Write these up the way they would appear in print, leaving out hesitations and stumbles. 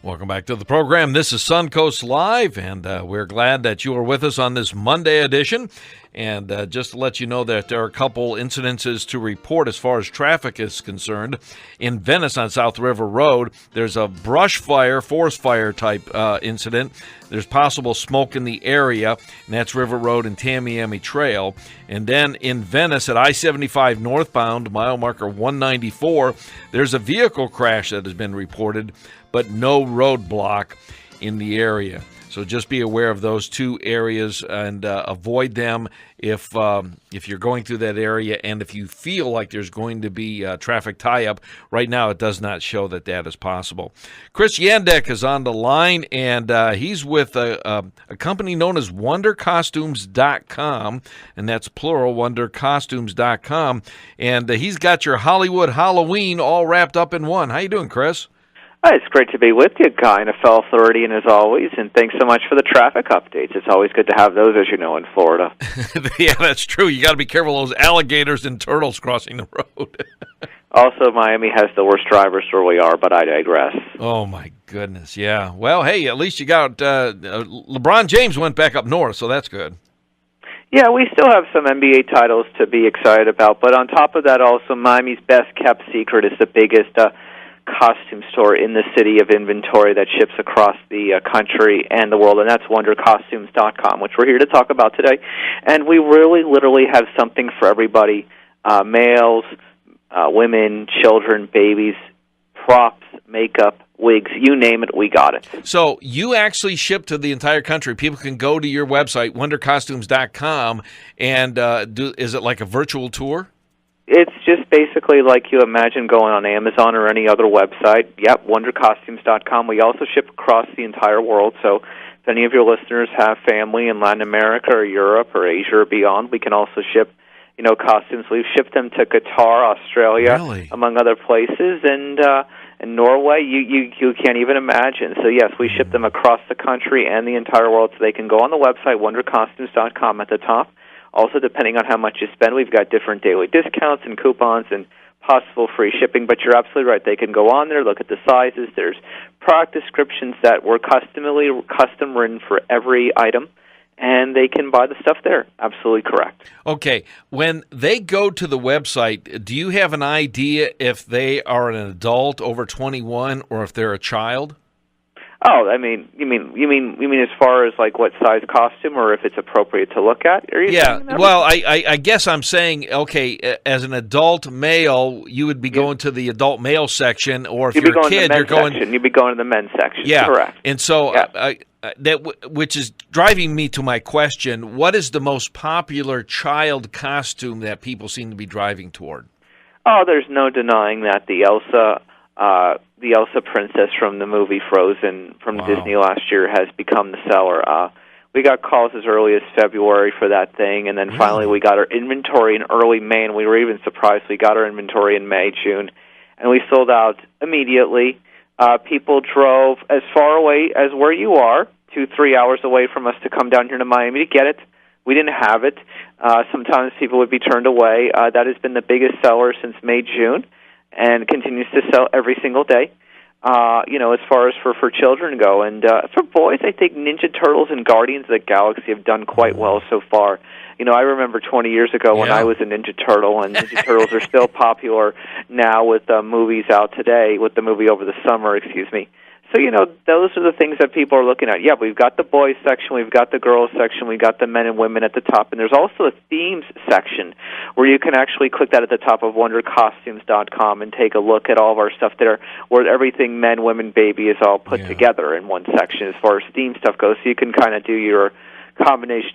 Welcome back to the program. This is Suncoast Live, and we're glad that you are with us on this Monday edition. And just to let you know that there are a couple incidences to report as far as traffic is concerned. In Venice on South River Road, there's a brush fire, forest fire type incident. There's possible smoke in the area, and that's River Road and Tamiami Trail. And then in Venice at I-75 northbound, mile marker 194, there's a vehicle crash that has been reported, but no roadblock in the area. So just be aware of those two areas and avoid them if you're going through that area, and if you feel like there's going to be a traffic tie-up. Right now, it does not show that that is possible. Chris Yandek is on the line, and he's with a company known as WonderCostumes.com, and that's plural, WonderCostumes.com, and he's got your Hollywood Halloween all wrapped up in one. How you doing, Chris? It's great to be with you, Guy, NFL 30, and as always, and thanks so much for the traffic updates. It's always good to have those, as you know, in Florida. Yeah, that's true. You got to be careful of those alligators and turtles crossing the road. Also, Miami has the worst drivers where we are, but I digress. Oh, my goodness, yeah. Well, hey, at least you got LeBron James went back up north, so that's good. Yeah, we still have some NBA titles to be excited about, but on top of that, also, Miami's best-kept secret is the biggest costume store in the city of inventory that ships across the country and the world, and that's WonderCostumes.com, which we're here to talk about today. And we really literally have something for everybody, males, women, children, babies, props, makeup, wigs, you name it, we got it. So you actually ship to the entire country. People can go to your website, WonderCostumes.com, and is it like a virtual tour? It's just basically like you imagine going on Amazon or any other website. Yep, WonderCostumes.com. We also ship across the entire world, so if any of your listeners have family in Latin America or Europe or Asia or beyond, we can also ship, costumes. We've shipped them to Qatar, Australia, really? Among other places, and Norway. You can't even imagine. So yes, we ship them across the country and the entire world, so they can go on the website, WonderCostumes.com at the top. Also, depending on how much you spend, we've got different daily discounts and coupons and possible free shipping. But you're absolutely right. They can go on there, look at the sizes. There's product descriptions that were custom written for every item, and they can buy the stuff there. Absolutely correct. Okay. When they go to the website, do you have an idea if they are an adult over 21 or if they're a child? Oh, I mean, you mean as far as like what size costume, or if it's appropriate to look at? Yeah. Well, I guess I'm saying, okay, as an adult male, you would be going to the adult male section, or if you're a kid, you're going. You'd be going to the men's section. Yeah. Correct. And so which is driving me to my question: what is the most popular child costume that people seem to be driving toward? Oh, there's no denying that the Elsa princess from the movie Frozen from Disney last year has become the seller. We got calls as early as February for that thing, and then finally we got our inventory in early May, and we were even surprised we got our inventory in May, June, and we sold out immediately. People drove as far away as where you are, 2-3 hours away from us, to come down here to Miami to get it. We didn't have it. Sometimes people would be turned away. That has been the biggest seller since May, June, and continues to sell every single day, as far as for children go. And for boys, I think Ninja Turtles and Guardians of the Galaxy have done quite well so far. I remember 20 years ago when I was a Ninja Turtle, and Ninja Turtles are still popular now with movies out today, with the movie over the summer, So, those are the things that people are looking at. Yeah, we've got the boys section, we've got the girls section, we've got the men and women at the top, and there's also a themes section where you can actually click that at the top of WonderCostumes.com and take a look at all of our stuff there, where everything men, women, baby is all put together in one section as far as theme stuff goes, so you can kind of do your combination.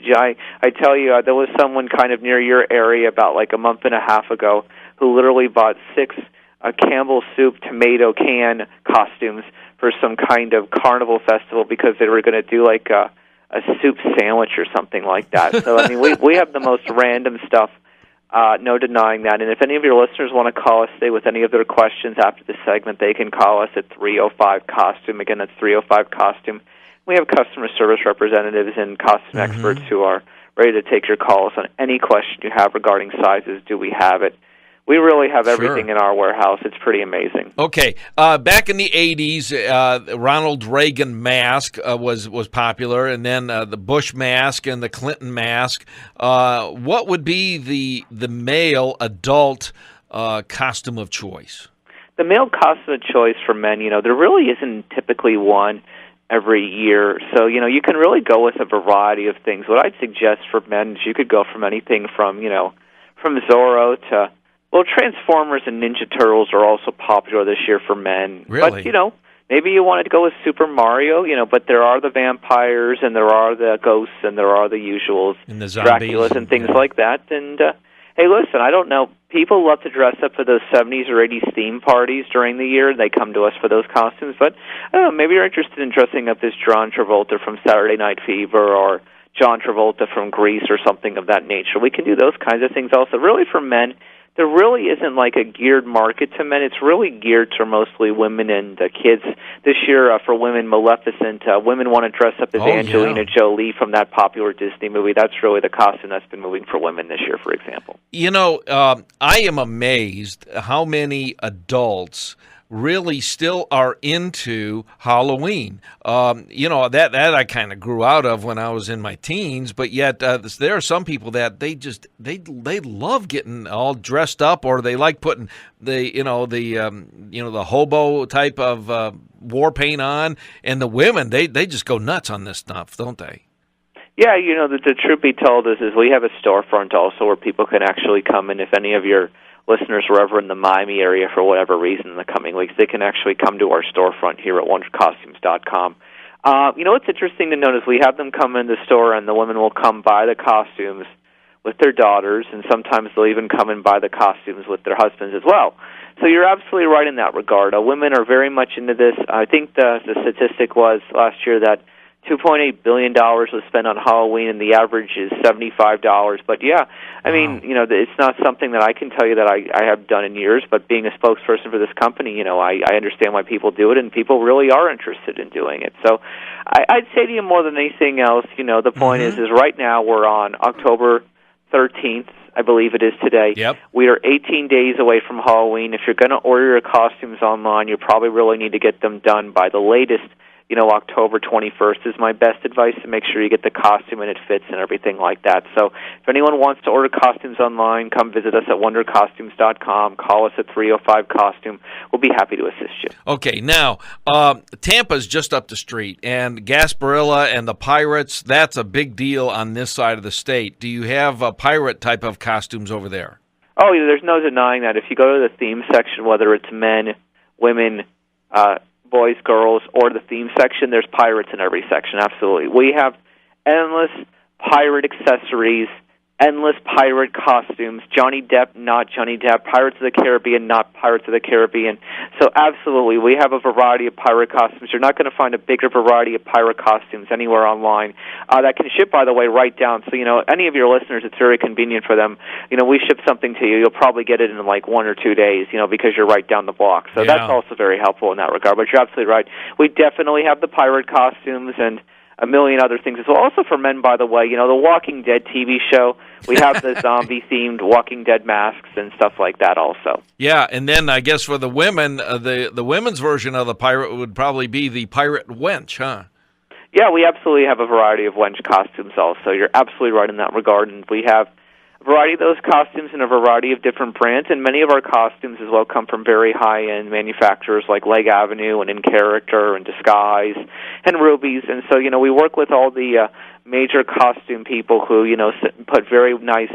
I tell you, there was someone kind of near your area about like a month and a half ago who literally bought 6 Campbell's Soup tomato can costumes for some kind of carnival festival because they were going to do like a soup sandwich or something like that. So, I mean, we have the most random stuff, no denying that. And if any of your listeners want to call us today with any of their questions after the segment, they can call us at 305-COSTUME. Again, that's 305-COSTUME. We have customer service representatives and costume experts who are ready to take your calls on any question you have regarding sizes. Do we have it? we really have Sure. everything in our warehouse. It's pretty amazing. Okay, back in the '80s, Ronald Reagan mask was popular, and then the Bush mask and the Clinton mask. What would be the male adult costume of choice? The male costume of choice for men, there really isn't typically one every year. So, you can really go with a variety of things. What I'd suggest for men is you could go from anything from Zorro to, well, Transformers and Ninja Turtles are also popular this year for men. Really? But, maybe you wanted to go with Super Mario, but there are the vampires and there are the ghosts and there are the usuals, and the zombies, Draculas and things like that. And, hey, listen, I don't know. People love to dress up for those 70s or 80s theme parties during the year. They come to us for those costumes. But, I don't know, maybe you're interested in dressing up as John Travolta from Saturday Night Fever or John Travolta from Grease or something of that nature. We can do those kinds of things also. Really, for men, there really isn't like a geared market to men. It's really geared to mostly women and kids. This year, for women, Maleficent, women want to dress up as Angelina Jolie from that popular Disney movie. That's really the costume that's been moving for women this year, for example. I am amazed how many adults really still are into Halloween. That I kind of grew out of when I was in my teens, but yet there are some people that they love getting all dressed up, or they like putting the hobo type of war paint on, and the women they just go nuts on this stuff, don't they? Yeah, the truth be told is we have a storefront also where people can actually come in. If any of your listeners were ever in the Miami area for whatever reason in the coming weeks, they can actually come to our storefront here at wondercostumes.com. What's interesting to note is we have them come in the store, and the women will come buy the costumes with their daughters, and sometimes they'll even come and buy the costumes with their husbands as well. So you're absolutely right in that regard. Women are very much into this. I think the statistic was last year that $2.8 billion was spent on Halloween, and the average is $75. But yeah, I mean, it's not something that I can tell you that I have done in years. But being a spokesperson for this company, I understand why people do it, and people really are interested in doing it. So I'd say to you more than anything else, the point is right now we're on October 13th. I believe it is today. Yep. We are 18 days away from Halloween. If you're going to order your costumes online, you probably really need to get them done by the latest. October 21st is my best advice, to make sure you get the costume and it fits and everything like that. So if anyone wants to order costumes online, come visit us at wondercostumes.com. Call us at 305-COSTUME. We'll be happy to assist you. Okay, now, Tampa's just up the street, and Gasparilla and the Pirates, that's a big deal on this side of the state. Do you have a pirate type of costumes over there? Oh, yeah, there's no denying that. If you go to the theme section, whether it's men, women, boys, girls, or the theme section, there's pirates in every section, absolutely. We have endless pirate accessories, endless pirate costumes, Johnny Depp, not Johnny Depp, Pirates of the Caribbean, not Pirates of the Caribbean. So absolutely, we have a variety of pirate costumes. You're not going to find a bigger variety of pirate costumes anywhere online. That can ship, by the way, right down. So, any of your listeners, it's very convenient for them. We ship something to you, you'll probably get it in like 1 or 2 days, because you're right down the block. So that's also very helpful in that regard. But you're absolutely right. We definitely have the pirate costumes and a million other things as well. Also for men, by the way, the Walking Dead TV show, we have the zombie-themed Walking Dead masks and stuff like that also. Yeah, and then I guess for the women, the women's version of the pirate would probably be the pirate wench, huh? Yeah, we absolutely have a variety of wench costumes also. You're absolutely right in that regard, and we have a variety of those costumes in a variety of different brands, and many of our costumes as well come from very high-end manufacturers like Leg Avenue and In Character and Disguise and Ruby's. And so, we work with all the major costume people who, put very nice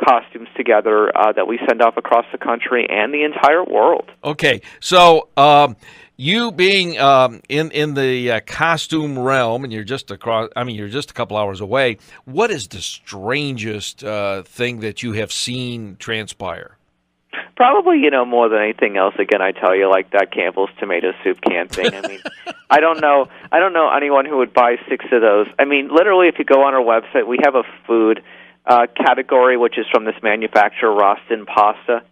costumes together that we send off across the country and the entire world. Okay, so you being in the costume realm, and you're just a couple hours away. What is the strangest thing that you have seen transpire? Probably, more than anything else. Again, I tell you, like that Campbell's tomato soup can thing. I mean, I don't know anyone who would buy 6 of those. I mean, literally, if you go on our website, we have a food category, which is from this manufacturer, Rostin Pasta,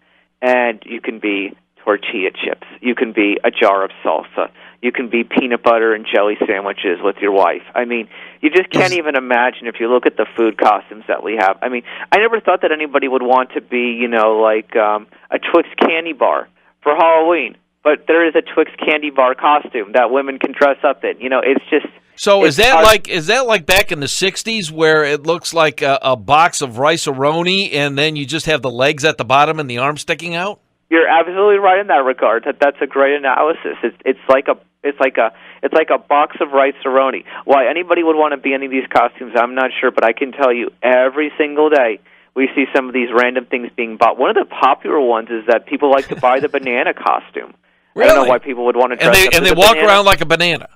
and you can be tortilla chips. You can be a jar of salsa. You can be peanut butter and jelly sandwiches with your wife. I mean, you just can't even imagine if you look at the food costumes that we have. I mean, I never thought that anybody would want to be, like a Twix candy bar for Halloween. But there is a Twix candy bar costume that women can dress up in. It's just... So is that like back in the 60s where it looks like a box of rice-a-roni and then you just have the legs at the bottom and the arms sticking out? You're absolutely right in that regard. That's a great analysis. It's like a box of rice-a-roni. Why anybody would want to be any of these costumes, I'm not sure, but I can tell you every single day we see some of these random things being bought. One of the popular ones is that people like to buy the banana costume. Really? I don't know why people would want to dress up and as they a walk banana. around like a banana.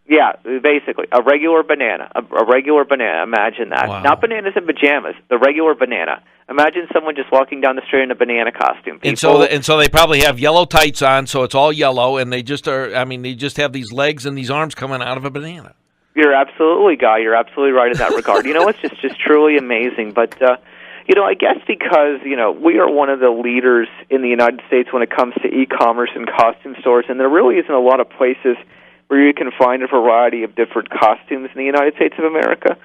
Yeah, basically a regular banana. A regular banana. Imagine that. Wow. Not bananas in pajamas. The regular banana. Imagine someone just walking down the street in a banana costume. People, and so they probably have yellow tights on, so it's all yellow, and they just have these legs and these arms coming out of a banana. You're absolutely, Guy. You're absolutely right in that regard. It's just truly amazing. But I guess because we are one of the leaders in the United States when it comes to e-commerce and costume stores, and there really isn't a lot of places where you can find a variety of different costumes in the United States of America.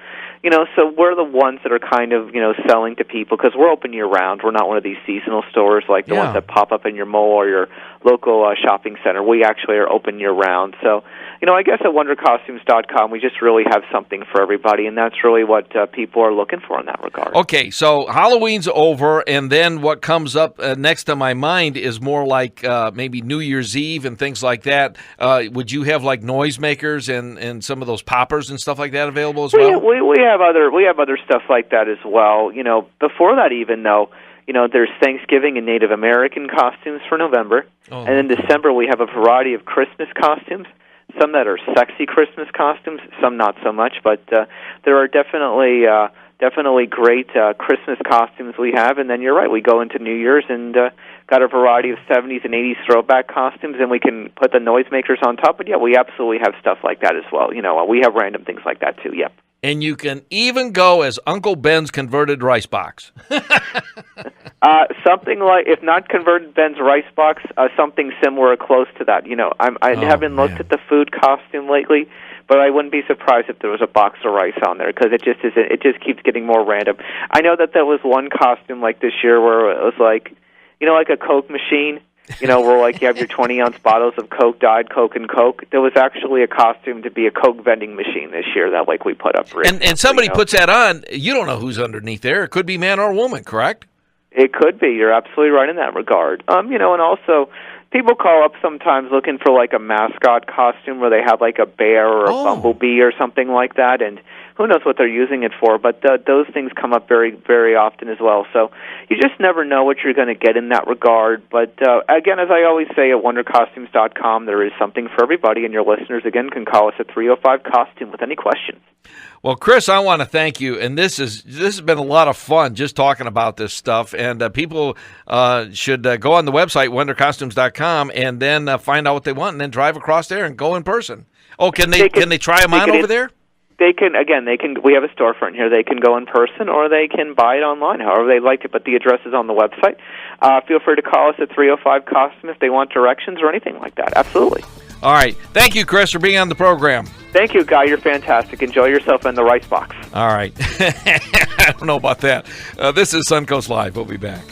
So we're the ones that are kind of, selling to people because we're open year-round. We're not one of these seasonal stores like the ones that pop up in your mall or your local shopping center. We actually are open year-round. So, I guess at WonderCostumes.com, we just really have something for everybody, and that's really what people are looking for in that regard. Okay, so Halloween's over, and then what comes up next to my mind is more like maybe New Year's Eve and things like that. Would you have like noisemakers and some of those poppers and stuff like that available as well? We have other stuff like that as well. Before that even though, there's Thanksgiving and Native American costumes for November, and in December we have a variety of Christmas costumes. Some that are sexy Christmas costumes, some not so much, but there are definitely great Christmas costumes we have. And then you're right, we go into New Year's and got a variety of 70s and 80s throwback costumes, and we can put the noisemakers on top. But yeah, we absolutely have stuff like that as well. We have random things like that too. Yep. And you can even go as Uncle Ben's converted rice box. Something like, if not converted Ben's rice box, something similar or close to that. I haven't looked at the food costume lately, but I wouldn't be surprised if there was a box of rice on there because it just keeps getting more random. I know that there was one costume like this year where it was like, like a Coke machine. Where like you have your 20-ounce bottles of Coke, Diet Coke, and Coke. There was actually a costume to be a Coke vending machine this year that like we put up. And somebody puts that on. You don't know who's underneath there. It could be man or woman, correct? It could be. You're absolutely right in that regard. And also people call up sometimes looking for like a mascot costume where they have like a bear or a bumblebee or something like that, and who knows what they're using it for, but those things come up very, very often as well. So you just never know what you're going to get in that regard. But again, as I always say, at WonderCostumes.com, there is something for everybody, and your listeners, again, can call us at 305-COSTUME with any questions. Well, Chris, I want to thank you, and this has been a lot of fun just talking about this stuff, and people should go on the website, WonderCostumes.com, and then find out what they want, and then drive across there and go in person. Oh, can they try them on over there? They can. We have a storefront here. They can go in person or they can buy it online, however they like it. But the address is on the website. Feel free to call us at 305-COSTUME if they want directions or anything like that. Absolutely. All right. Thank you, Chris, for being on the program. Thank you, Guy. You're fantastic. Enjoy yourself in the rice box. All right. I don't know about that. This is Suncoast Live. We'll be back.